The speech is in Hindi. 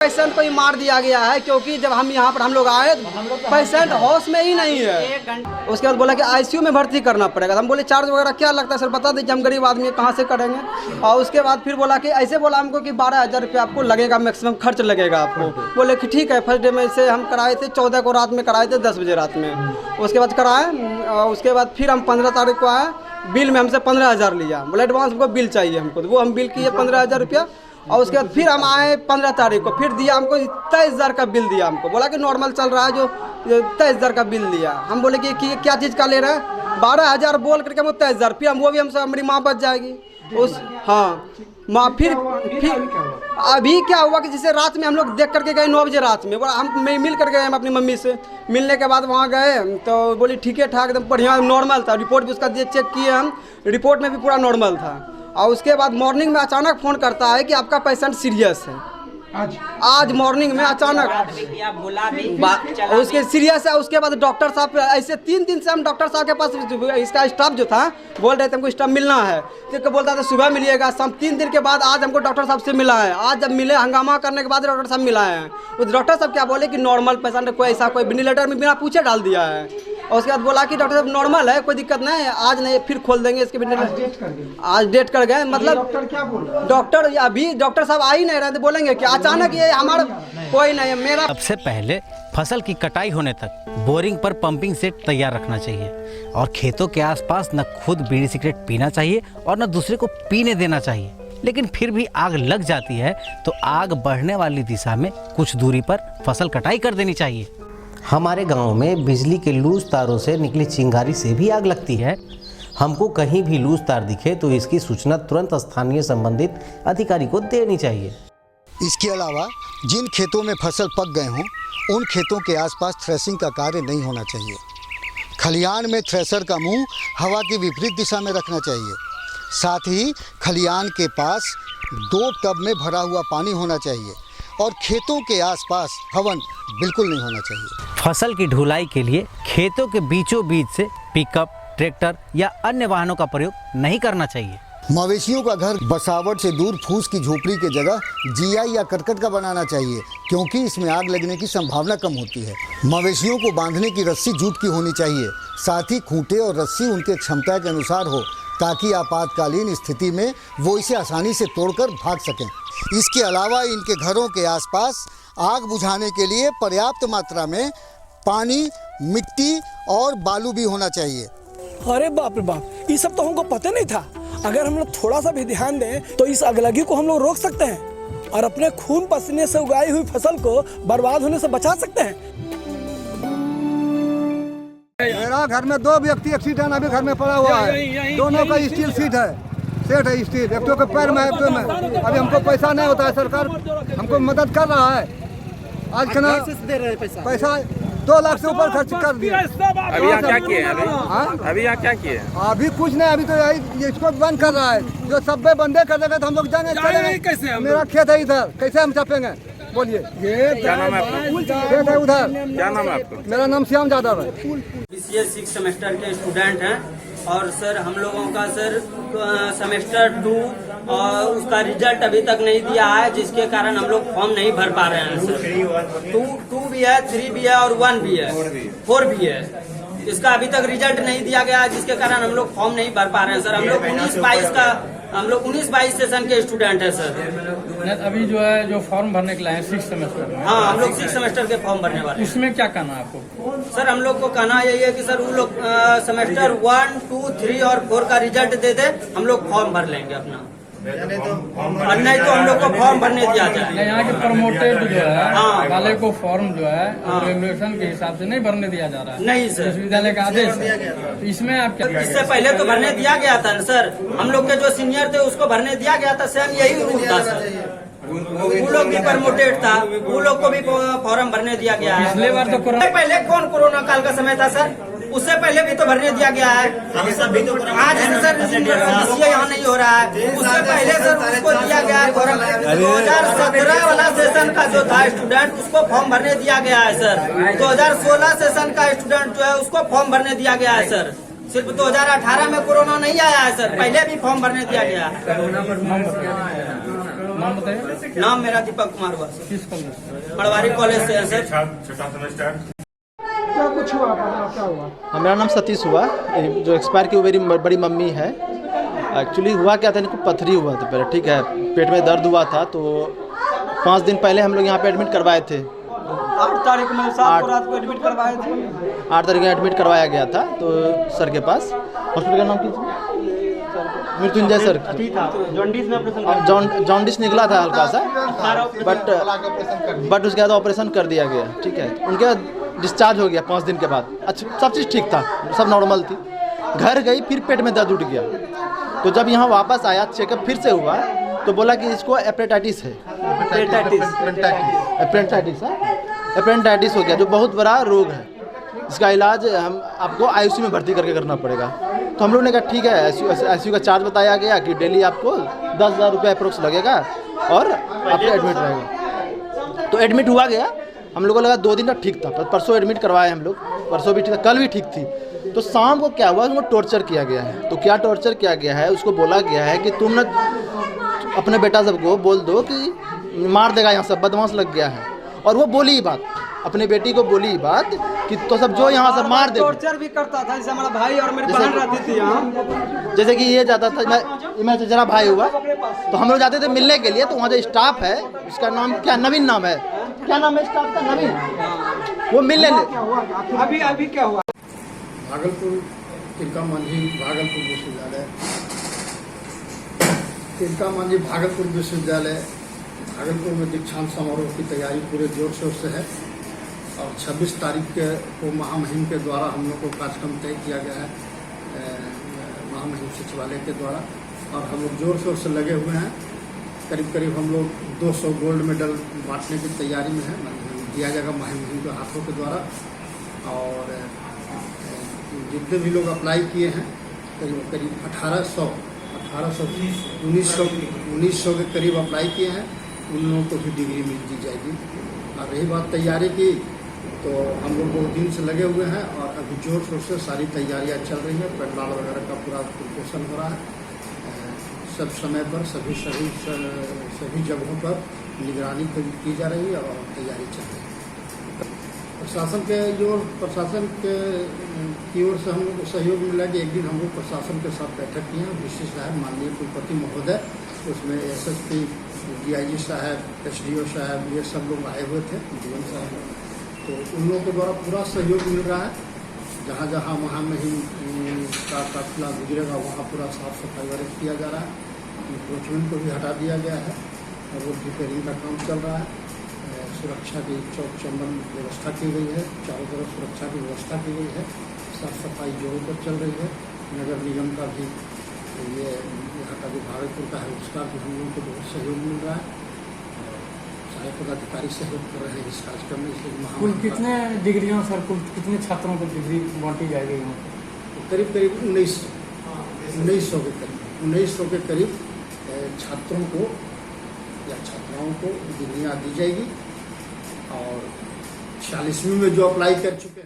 पेशेंट को ही मार दिया गया है, क्योंकि जब हम यहाँ पर हम लोग आए पेशेंट होश में ही नहीं है। उसके बाद बोला कि आईसीयू में भर्ती करना पड़ेगा। हम बोले चार्ज वगैरह क्या लगता है सर बता दीजिए, हम गरीब आदमी कहाँ से करेंगे। और उसके बाद फिर बोला कि ऐसे बोला हमको कि 12,000 रुपये आपको लगेगा, मैक्सिमम खर्च लगेगा आपको। बोले कि ठीक है। फर्स्ट डे में से हम कराए थे 14 को रात में कराए थे 10 बजे रात में। उसके बाद कराए, उसके बाद फिर हम 15 तारीख को आए, बिल में हमसे 15,000 लिया। बोला एडवांस हमको बिल चाहिए हमको, तो वो हम बिल किए 15,000 रुपया। और उसके बाद फिर हम आए 15 तारीख को, फिर दिया हमको 23,000 का बिल दिया हमको। बोला कि नॉर्मल चल रहा है, जो 23,000 का बिल दिया। हम बोले कि क्या चीज़ का ले रहा है, 12,000 बोल करके हम 23,000, फिर हम वो भी हमसे हमारी माँ बच जाएगी उस। हाँ माँ फिर अभी क्या हुआ कि जैसे रात में हम लोग देख करके गए 9 बजे रात में, बोला हम मिल कर गए हम अपनी मम्मी से। मिलने के बाद वहाँ गए तो बोली ठीक है ठाक एकदम बढ़िया नॉर्मल था। रिपोर्ट भी उसका चेक किए हम, रिपोर्ट में भी पूरा नॉर्मल था। और उसके बाद मॉर्निंग में अचानक फ़ोन करता है कि आपका पेशेंट सीरियस है। आज मॉर्निंग में अचानक उसके सीरियस है। उसके बाद डॉक्टर साहब ऐसे 3 दिन से हम डॉक्टर साहब के पास, इसका स्टाफ जो था बोल रहे थे हमको स्टाफ मिलना है, तो बोलता था सुबह मिलिएगा शाम। 3 दिन के बाद आज हमको डॉक्टर साहब से मिला है। आज जब मिले हंगामा करने के बाद डॉक्टर साहब मिला है। उस डॉक्टर साहब क्या बोले कि नॉर्मल पेशेंट कोई ऐसा कोई वेंटिलेटर में बिना पूछे डाल दिया है। और उसके बाद बोला कि डॉक्टर साहब नॉर्मल है, कोई दिक्कत नहीं है, आज नहीं फिर खोल देंगे इसके वेंटिलेटर। आज डेट कर गए। मतलब डॉक्टर क्या बोल रहे हैं? डॉक्टर अभी डॉक्टर साहब आ ही नहीं रहे थे, बोलेंगे कि अचानक ये हमारा कोई नहीं है। मेरा सबसे पहले फसल की कटाई होने तक बोरिंग पर पंपिंग सेट तैयार रखना चाहिए और खेतों के आसपास न खुद बीड़ी सिगरेट पीना चाहिए और न दूसरे को पीने देना चाहिए। लेकिन फिर भी आग लग जाती है तो आग बढ़ने वाली दिशा में कुछ दूरी पर फसल कटाई कर देनी चाहिए। हमारे गांव में बिजली के लूज तारों से निकली चिंगारी से भी आग लगती है। हमको कहीं भी लूज तार दिखे तो इसकी सूचना तुरंत स्थानीय संबंधित अधिकारी को देनी चाहिए। इसके अलावा जिन खेतों में फसल पक गए हों उन खेतों के आसपास थ्रेसिंग का कार्य नहीं होना चाहिए। खलिहान में थ्रेसर का मुंह हवा की विपरीत दिशा में रखना चाहिए। साथ ही खलिहान के पास 2 टब में भरा हुआ पानी होना चाहिए और खेतों के आसपास हवन बिल्कुल नहीं होना चाहिए। फसल की ढुलाई के लिए खेतों के बीचों बीच से पिकअप, ट्रैक्टर या अन्य वाहनों का प्रयोग नहीं करना चाहिए। मवेशियों का घर बसावट से दूर फूस की झोपड़ी की जगह जिया या करकट का बनाना चाहिए, क्योंकि इसमें आग लगने की संभावना कम होती है। मवेशियों को बांधने की रस्सी जूट की होनी चाहिए। साथ ही खूंटे और रस्सी उनके क्षमता के अनुसार हो, ताकि आपातकालीन स्थिति में वो इसे आसानी से तोड़कर भाग सकें। इसके अलावा इनके घरों के आसपास आग बुझाने के लिए पर्याप्त मात्रा में पानी, मिट्टी और बालू भी होना चाहिए। अरे बाप रे बाप, ये सब तो हमको पता नहीं था। अगर हम लोग थोड़ा सा भी ध्यान दें तो इस अगलगी को हम लोग रोक सकते हैं और अपने खून पसीने से उगाई हुई फसल को बर्बाद होने से बचा सकते हैं। मेरा घर में 2 व्यक्ति एक्सीडेंट अभी घर में पड़ा हुआ है। दोनों का स्टील सीट है, सेट है स्टील। एक तो के पैर में है, एक तो में। अभी हमको पैसा नहीं होता है, सरकार हमको मदद कर रहा है। आज कितना पैसा 2 लाख से ऊपर खर्च कर दिया। अभी यहाँ क्या किए हैं? अभी यहाँ क्या किए? अभी कुछ नहीं, अभी तो यही इसको बंद कर रहा है। जो सब बंदे कर देंगे तो हम लोग जाएंगे कैसे? मेरा खेत है इधर, कैसे हम छापेंगे बोलिए? क्या नाम है आपका? खेत है उधर। क्या नाम है आपका? मेरा नाम श्याम यादव है। BCA 6 सेमेस्टर के स्टूडेंट हैं और सर हम लोगों का सर सेमेस्टर 2 और उसका रिजल्ट अभी तक नहीं दिया है, जिसके कारण हम लोग फॉर्म नहीं भर पा रहे हैं सर। 2 भी है, 3 भी है और 1 भी है, 4 भी है। इसका अभी तक रिजल्ट नहीं दिया गया है, जिसके कारण हम लोग फॉर्म नहीं भर पा रहे हैं सर। हम लोग 19-22 सेशन के स्टूडेंट है सर। अभी जो है जो फॉर्म भरने के लिए है 6 सेमेस्टर में। हाँ, हम लोग 6 सेमेस्टर के फॉर्म भरने वाले हैं। इसमें क्या कहना है आपको? सर हम लोग को कहना यही है कि सर वो लोग सेमेस्टर 1, 2, 3 और 4 का रिजल्ट दे दे, हम लोग फॉर्म भर लेंगे अपना। और नहीं तो हम लोग को फॉर्म भरने दिया जाए। यहाँ के प्रमोटेड जो है वाले को फॉर्म जो है रेगुलेशन के हिसाब से नहीं भरने दिया जा रहा है। नहीं सर, विश्वविद्यालय का आदेश है। तो इसमें आप क्या? इससे पहले तो भरने दिया गया था ना सर। हम लोग के जो सीनियर थे उसको भरने दिया गया था, सेम यही रूल था सर। वो लोग भी प्रमोटेड था, वो लोग को भी फॉर्म भरने दिया गया है। पिछले बार तो पहले कौन कोरोना काल का समय था सर, उससे पहले भी तो भरने दिया गया है। आज सर यहाँ नहीं हो रहा है, उससे पहले सर उसको दिया गया है फॉर्म। 2017 वाला सेशन का जो था स्टूडेंट उसको फॉर्म भरने दिया गया है सर। 2016 सेशन का स्टूडेंट जो है उसको फॉर्म भरने दिया गया है सर। सिर्फ 2018 में कोरोना नहीं आया है सर, पहले भी फॉर्म भरने दिया गया है। नाम बताइए। नाम मेरा दीपक कुमार हुआ सर, किस कॉलेज से? पटवारी कॉलेज से है सर। क्या कुछ हुआ, क्या हुआ? मेरा नाम सतीश हुआ, जो एक्सपायर की वो मेरी बड़ी मम्मी है। एक्चुअली हुआ क्या था, इनको पथरी हुआ था पहले, ठीक है, पेट में दर्द हुआ था। तो 5 दिन पहले हम लोग यहाँ पे एडमिट करवाए थे। 8 तारीख में सात को रात को एडमिट करवाए थे। 8 तारीख में एडमिट करवाया गया था तो सर के पास। हॉस्पिटल का नाम क्या? मृत्युंजय सर। जॉन्डिस निकला था हल्का सा, बट उसके बाद ऑपरेशन कर दिया गया, ठीक है। उनके बाद डिस्चार्ज हो गया 5 दिन के बाद। अच्छा, सब चीज़ ठीक था, सब नॉर्मल थी। घर गई, फिर पेट में दर्द उठ गया। तो जब यहाँ वापस आया, चेकअप फिर से हुआ तो बोला कि इसको हेपेटाइटिस है। हेपेटाइटिस हो गया, जो बहुत बड़ा रोग है। इसका इलाज हम आपको आईसीयू में भर्ती करके करना पड़ेगा। तो हम लोग ने कहा ठीक है। आईसीयू का चार्ज बताया गया कि डेली आपको 10,000 रुपये अप्रोक्स लगेगा और आपको एडमिट रहेगा। तो एडमिट हुआ गया। हम लोग को लगा 2 दिन तक ठीक था, परसों एडमिट करवाए हम लोग, परसों भी ठीक था, कल भी ठीक थी। तो शाम को क्या हुआ, उसको टॉर्चर किया गया है। तो क्या टॉर्चर किया गया है, उसको बोला गया है कि तुम न अपने बेटा सबको बोल दो कि मार देगा, यहाँ सब बदमाश लग गया है। और वो बोली ही बात, अपने बेटी को बोली ही बात कि तो सब जो यहाँ से मार दे। टॉर्चर भी करता था, जैसे हमारा भाई और मेरी बहन रहती थी यहाँ। जैसे कि ये जाता था, मैं जरा भाई हुआ तो हम लोग जाते थे मिलने के लिए। तो वहाँ जो स्टाफ है, उसका नाम क्या, नवीन नाम है, क्या नाम है स्टाफ का, नवीन, वो मिलने अभी क्या हुआ? भागलपुर तिलका मांझी भागलपुर विश्वविद्यालय, तिलका मांझी भागलपुर विश्वविद्यालय भागलपुर में दीक्षांत समारोह की तैयारी पूरे जोर शोर से है। और 26 तारीख को महामहिम के द्वारा हम लोग को कार्यक्रम तय किया गया है, महामहिम सचिवालय के द्वारा। और हम लोग जोर शोर से लगे हुए हैं। करीब करीब हम लोग 200 गोल्ड मेडल बांटने की तैयारी में है, दिया जाएगा महामहिम के हाथों के द्वारा। और जितने भी लोग अप्लाई किए हैं, करीब करीब 1900 के करीब अप्लाई किए हैं, उन लोगों को भी डिग्री मिल दी जाएगी। और रही बात तैयारी की, तो हम लोग बहुत दिन से लगे हुए हैं और अभी जोर शोर से सारी तैयारियां चल रही हैं। पंडाल वगैरह का पूरा प्रिपरेशन हो रहा है। सब समय पर सभी जगहों पर निगरानी की जा रही है और तैयारी चल रही है। प्रशासन की ओर से हम लोग को सहयोग मिला कि एक दिन हम लोग प्रशासन के साथ बैठक किए हैं। विशेष साहब माननीय कुलपति महोदय, उसमें एसएसपी, डीआईजी साहब, एसडीओ साहब, ये सब लोग आए हुए थे, जीवन साहब। तो उन लोगों के द्वारा पूरा सहयोग मिल रहा है। जहाँ जहाँ महामहिम का काफिला गुजरेगा वहाँ पूरा साफ सफाई वगैरह किया जा रहा है। इंक्रोचमेंट को भी हटा दिया गया है और रोड रिपेयरिंग का काम चल रहा है। सुरक्षा की चौक चौबंद व्यवस्था की गई है, चारों तरफ सुरक्षा की व्यवस्था की गई है। साफ सफाई जोरों पर चल रही है। नगर निगम का भी ये यहाँ का जो भागलपुर का है उसका भी हम लोगों को बहुत सहयोग मिल रहा है। सारे पदाधिकारी सहयोग कर रहे हैं इस कार्यक्रम में। इसलिए कुल कितने डिग्रियों सर, कुल कितने छात्रों को डिग्री बांटी जाएगी यहाँ? करीब 1900 के करीब छात्रों को या छात्राओं को डिग्रियाँ दी जाएगी। और 46वीं में जो अप्लाई कर चुके हैं